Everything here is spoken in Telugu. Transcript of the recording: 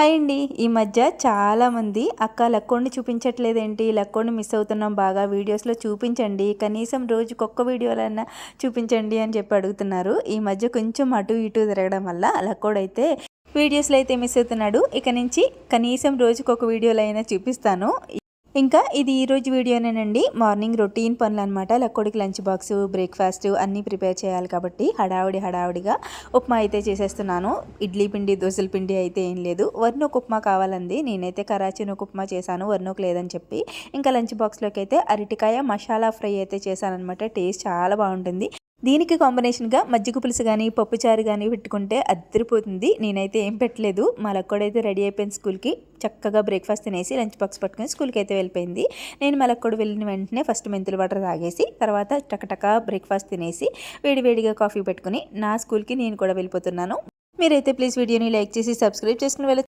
హాయ్ అండి. ఈ మధ్య చాలామంది అక్క లక్కోడిని చూపించట్లేదేంటి? లక్కోడిని మిస్ అవుతున్నాం బాగా వీడియోస్‌లో చూపించండి. కనీసం రోజుకొక్క వీడియోలన్నా చూపించండి అని చెప్పి అడుగుతున్నారు. ఈ మధ్య కొంచెం అటు ఇటు తిరగడం వల్ల లక్కోడైతే వీడియోస్‌లో అయితే మిస్ అవుతున్నాడు. ఇక నుంచి కనీసం రోజుకొక వీడియోలో అయినా చూపిస్తాను. ఇంకా ఇది ఈరోజు వీడియోనేనండి. మార్నింగ్ రొటీన్ పనులనమాట. లక్కోడికి లంచ్ బాక్సు, బ్రేక్‌ఫాస్ట్ అన్నీ ప్రిపేర్ చేయాలి కాబట్టి హడావిడిగా ఉప్మా అయితే చేసేస్తున్నాను. ఇడ్లీ పిండి, దోసల పిండి అయితే ఏం లేదు. వర్నోక్ ఉప్మా కావాలంది. నేనైతే కరాచీ నూక ఉప్మా చేశాను వర్నోక్ లేదని చెప్పి. ఇంకా లంచ్ బాక్స్‌లోకి అయితే అరటికాయ మసాలా ఫ్రై అయితే చేశాననమాట. టేస్ట్ చాలా బాగుంటుంది. దీనికి కాంబినేషన్‌గా మజ్జిగ పులుసు గానీ, పప్పుచారు గానీ పెట్టుకుంటే అద్దిరిపోతుంది. నేనైతే ఏం పెట్టలేదు. మా లక్కోడైతే రెడీ అయిపోయింది స్కూల్‌కి. చక్కగా బ్రేక్‌ఫాస్ట్ తినేసి లంచ్ బాక్స్ పట్టుకొని స్కూల్‌కి అయితే వెళ్ళిపోయింది. నేను మా లక్కోడు వెళ్ళిన వెంటనే ఫస్ట్ మెంతులు వాటర్ తాగేసి, తర్వాత టకటకా బ్రేక్‌ఫాస్ట్ తినేసి, వేడిగా కాఫీ పెట్టుకొని నా స్కూల్‌కి నేను కూడా వెళ్ళిపోతున్నాను. మీరైతే ప్లీజ్ వీడియోని లైక్ చేసి సబ్స్క్రైబ్ చేసుకొని